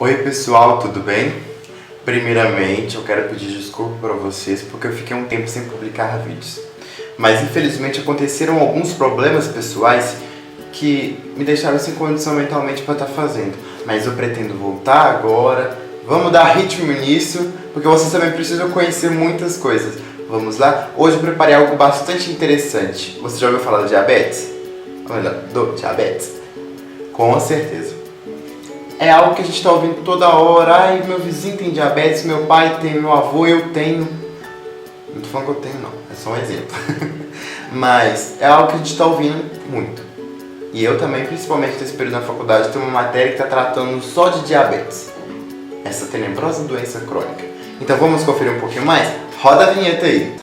Oi pessoal, tudo bem? Primeiramente, eu quero pedir desculpa para vocês porque eu fiquei um tempo sem publicar vídeos. Mas infelizmente aconteceram alguns problemas pessoais que me deixaram sem condição mentalmente para estar fazendo. Mas eu pretendo voltar agora, vamos dar ritmo nisso, porque vocês também precisam conhecer muitas coisas. Vamos lá? Hoje eu preparei algo bastante interessante. Você já ouviu falar do diabetes? Ou melhor, do diabetes? Com certeza. É algo que a gente está ouvindo toda hora. Ai, meu vizinho tem diabetes, meu pai tem, meu avô, eu tenho. Não tô falando que eu tenho não, é só um exemplo. Mas é algo que a gente está ouvindo muito. E eu também, principalmente nesse período na faculdade, tenho uma matéria que está tratando só de diabetes. Essa tenebrosa doença crônica. Então vamos conferir um pouquinho mais? Roda a vinheta aí!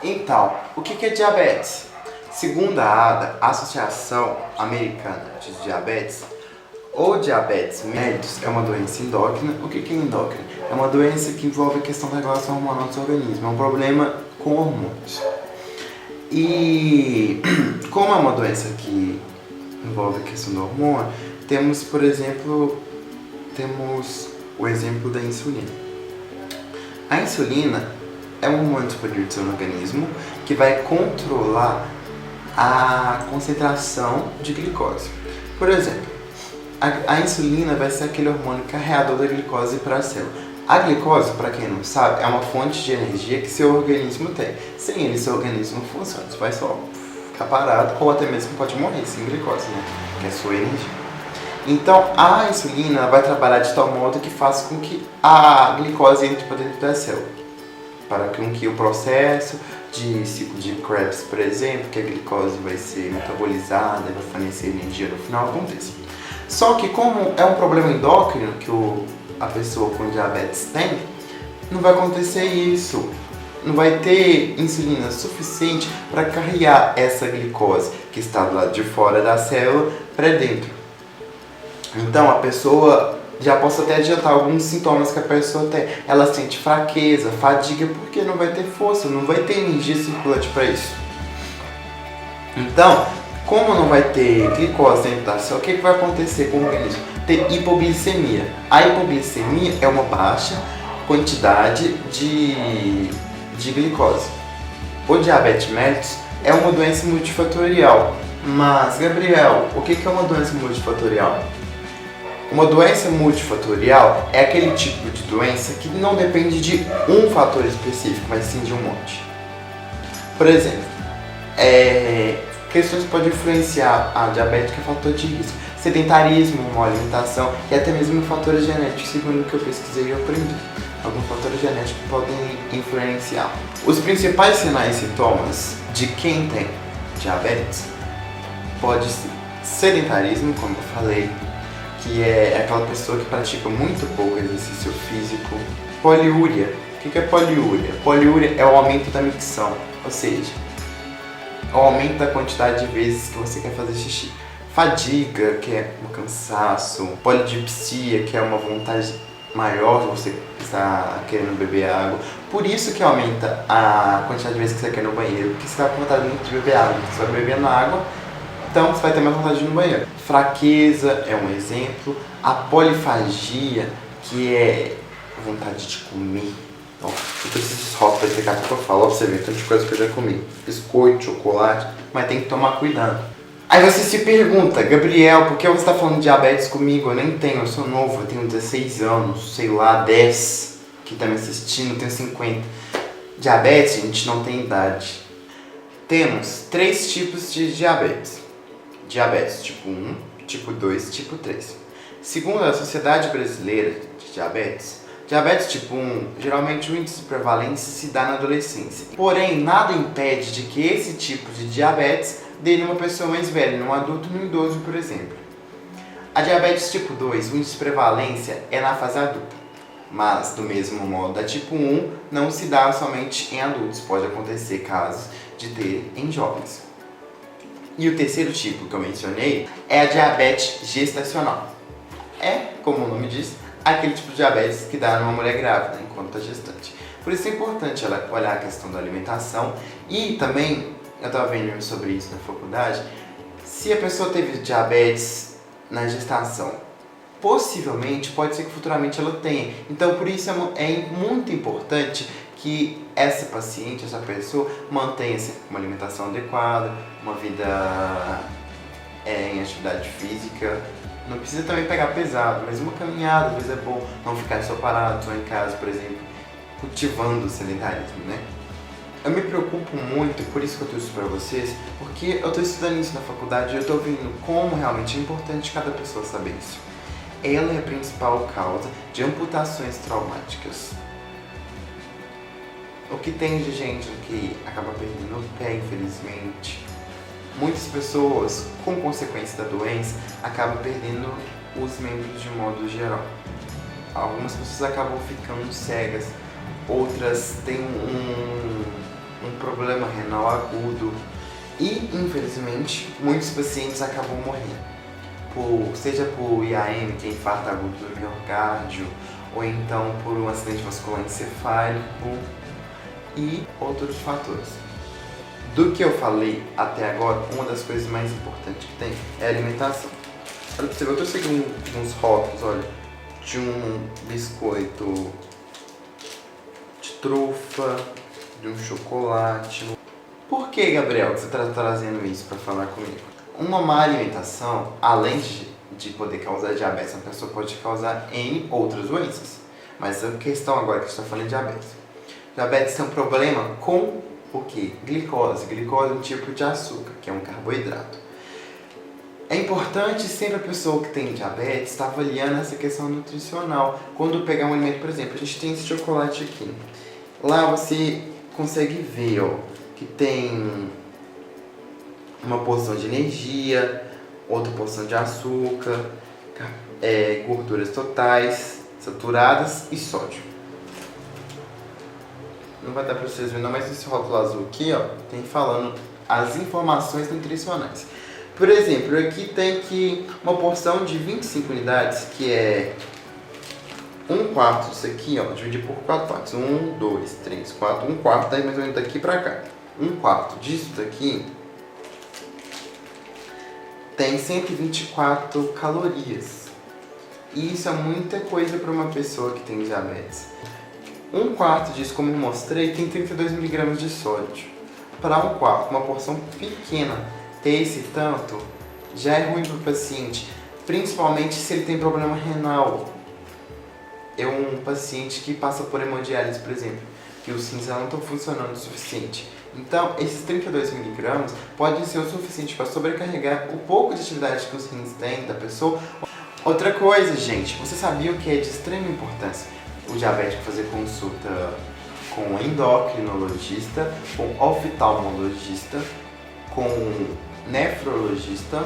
Então, o que é diabetes? Segundo a ADA, Associação Americana de Diabetes, ou diabetes mellitus é uma doença endócrina. O que é endócrina? É uma doença que envolve a questão da regulação hormonal do seu organismo, é um problema com hormônios. E como é uma doença que envolve a questão do hormônio, temos, por exemplo, o exemplo da insulina. A insulina é um hormônio disponível do seu organismo que vai controlar a concentração de glicose. Por exemplo, a insulina vai ser aquele hormônio carreador da glicose para a célula. A glicose, para quem não sabe, é uma fonte de energia que seu organismo tem. Sem ele, seu organismo não funciona. Você vai só ficar parado ou até mesmo pode morrer sem glicose, né? Que é a sua energia. Então, a insulina vai trabalhar de tal modo que faz com que a glicose entre para dentro da célula, para que o processo de ciclo de Krebs, por exemplo, que a glicose vai ser metabolizada e vai fornecer energia no final, aconteça. Só que como é um problema endócrino que a pessoa com diabetes tem, não vai acontecer isso. Não vai ter insulina suficiente para carregar essa glicose que está do lado de fora da célula para dentro. Então a pessoa já posso até adiantar alguns sintomas que a pessoa tem. Ela sente fraqueza, fadiga, porque não vai ter força, não vai ter energia circulante para isso. Então, como não vai ter glicose dentro da célula, o que vai acontecer com o organismo? Ter hipoglicemia. A hipoglicemia é uma baixa quantidade de glicose. O diabetes mellitus é uma doença multifatorial. Mas, Gabriel, o que é uma doença multifatorial? Uma doença multifatorial é aquele tipo de doença que não depende de um fator específico, mas sim de um monte. Por exemplo, questões que podem influenciar a diabetes, que é fator de risco. Sedentarismo, má alimentação e até mesmo fatores genéticos, segundo o que eu pesquisei e aprendi. Alguns fatores genéticos podem influenciar. Os principais sinais e sintomas de quem tem diabetes pode ser sedentarismo, como eu falei, que é aquela pessoa que pratica muito pouco exercício físico. Poliúria. O que é poliúria? Poliúria é o aumento da micção, ou seja, é o aumento da quantidade de vezes que você quer fazer xixi. Fadiga, que é um cansaço. Polidipsia, que é uma vontade maior de você estar querendo beber água. Por isso que aumenta a quantidade de vezes que você quer ir no banheiro, porque você está com vontade muito de beber água. Você vai bebendo água, então você vai ter mais vontade de ir no banheiro. Fraqueza é um exemplo. A polifagia, que é vontade de comer. Ó, todos esses rótulos vai explicar o que eu falo. Ó, pra você ver, tantas coisas que eu já comi. Biscoito, chocolate, mas tem que tomar cuidado. Aí você se pergunta, Gabriel, por que você está falando de diabetes comigo? Eu nem tenho, eu sou novo, eu tenho 16 anos, sei lá, 10, que tá me assistindo, eu tenho 50. Diabetes, gente, não tem idade. Temos 3 tipos de diabetes. Diabetes tipo 1, tipo 2 e tipo 3. Segundo a Sociedade Brasileira de diabetes tipo 1, geralmente o índice de prevalência se dá na adolescência. Porém, nada impede de que esse tipo de diabetes dê numa pessoa mais velha, num adulto, num idoso, por exemplo. A diabetes tipo 2, o índice de prevalência é na fase adulta. Mas, do mesmo modo, a tipo 1 não se dá somente em adultos, pode acontecer casos de ter em jovens. E o terceiro tipo que eu mencionei é a diabetes gestacional. É, como o nome diz, aquele tipo de diabetes que dá numa mulher grávida enquanto está gestante. Por isso é importante ela olhar a questão da alimentação e também, eu estava vendo sobre isso na faculdade, se a pessoa teve diabetes na gestação, possivelmente pode ser que futuramente ela tenha. Então por isso é muito importante que essa paciente, essa pessoa, mantenha-se com uma alimentação adequada, uma vida em atividade física. Não precisa também pegar pesado, mas uma caminhada às vezes é bom, não ficar só parado, só em casa, por exemplo, cultivando o sedentarismo, né? Eu me preocupo muito, por isso que eu trouxe isso pra vocês, porque eu estou estudando isso na faculdade e eu estou vendo como realmente é importante cada pessoa saber isso. Ela é a principal causa de amputações traumáticas. O que tem de gente que acaba perdendo o pé, infelizmente. Muitas pessoas, com consequência da doença, acabam perdendo os membros de modo geral. Algumas pessoas acabam ficando cegas, outras têm um problema renal agudo e, infelizmente, muitos pacientes acabam morrendo, seja por IAM, que é infarto agudo do miocárdio, ou então por um acidente vascular encefálico e outros fatores. Do que eu falei até agora, uma das coisas mais importantes que tem é a alimentação. Olha pra você ver, eu trouxe aqui uns rótulos, olha, de um biscoito de trufa, de um chocolate. Por que, Gabriel, que você está trazendo isso para falar comigo? Uma má alimentação, além de poder causar diabetes, a pessoa pode causar N outras doenças. Mas a questão agora que a gente está falando é diabetes. Diabetes tem um problema com o quê? Glicose. Glicose é um tipo de açúcar, que é um carboidrato. É importante sempre a pessoa que tem diabetes estar avaliando essa questão nutricional. Quando pegar um alimento, por exemplo, a gente tem esse chocolate aqui. Lá você consegue ver, ó, que tem uma porção de energia, outra porção de açúcar, gorduras totais, saturadas e sódio. Não vai dar pra vocês verem, não, mas esse rótulo azul aqui, ó, tem falando as informações nutricionais. Por exemplo, aqui tem que uma porção de 25 unidades, que é 1/4 disso aqui, ó, dividir por 4 partes. 1, 2, 3, 4, 1/4, daí mais ou menos daqui pra cá. 1/4 disso daqui tem 124 calorias. E isso é muita coisa para uma pessoa que tem diabetes. 1/4 disso, como eu mostrei, tem 32 mg de sódio. Para 1/4, uma porção pequena, ter esse tanto já é ruim para o paciente, principalmente se ele tem problema renal. É um paciente que passa por hemodiálise, por exemplo, que os rins não estão funcionando o suficiente. Então, esses 32 mg podem ser o suficiente para sobrecarregar o pouco de atividade que os rins têm da pessoa. Outra coisa, gente, você sabia o que é de extrema importância? O diabético fazer consulta com endocrinologista, com oftalmologista, com nefrologista,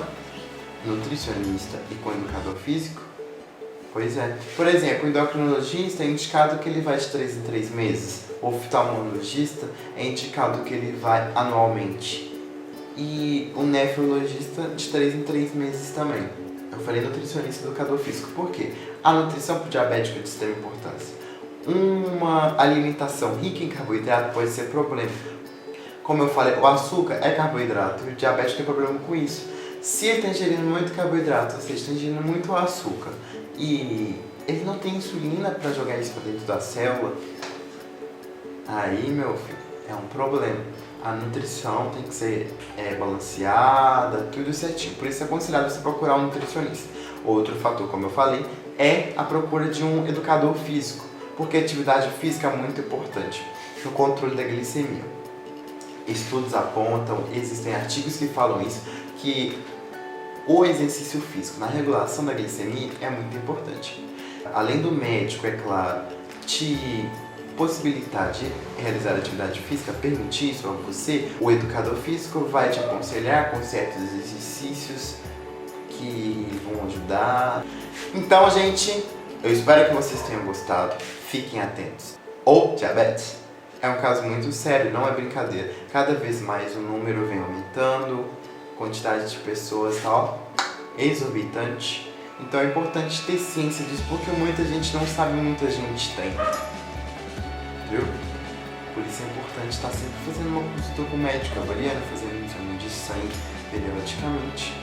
nutricionista e com educador físico? Pois é. Por exemplo, o endocrinologista é indicado que ele vai de 3 em 3 meses. O oftalmologista é indicado que ele vai anualmente. E o nefrologista de 3 em 3 meses também. Eu falei nutricionista e educador físico. Por quê? A nutrição para o diabético é de extrema importância. Uma alimentação rica em carboidrato pode ser problema. Como eu falei, o açúcar é carboidrato e o diabético tem problema com isso. Se ele está ingerindo muito carboidrato, ou seja, está ingerindo muito açúcar e ele não tem insulina para jogar isso para dentro da célula, aí, meu filho, é um problema. A nutrição tem que ser balanceada, tudo certinho. Por isso é aconselhado você procurar um nutricionista. Outro fator, como eu falei, é a procura de um educador físico, porque a atividade física é muito importante no controle da glicemia. Estudos apontam, existem artigos que falam isso, que o exercício físico na regulação da glicemia é muito importante. Além do médico, é claro, te possibilitar de realizar atividade física, permitir isso a você, o educador físico vai te aconselhar com certos exercícios que vão ajudar. Então, gente, eu espero que vocês tenham gostado. Fiquem atentos. O diabetes é um caso muito sério, não é brincadeira. Cada vez mais o número vem aumentando, a quantidade de pessoas está exorbitante. Então é importante ter ciência disso, porque muita gente não sabe, muita gente tem. Viu? Por isso é importante estar sempre fazendo uma consulta com o médico, avaliando, fazendo um exame de sangue periodicamente.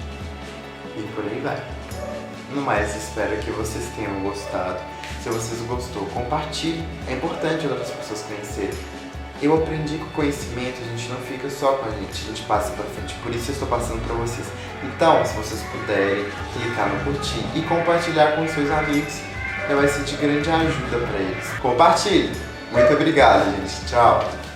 E por aí vai. No mais, espero que vocês tenham gostado. Se vocês gostou, compartilhe. É importante outras pessoas conhecerem. Eu aprendi que o conhecimento, a gente não fica só com a gente passa pra frente. Por isso eu estou passando pra vocês. Então, se vocês puderem, clicar no curtir e compartilhar com seus amigos, vai ser de grande ajuda pra eles. Compartilhe! Muito obrigado, gente. Tchau!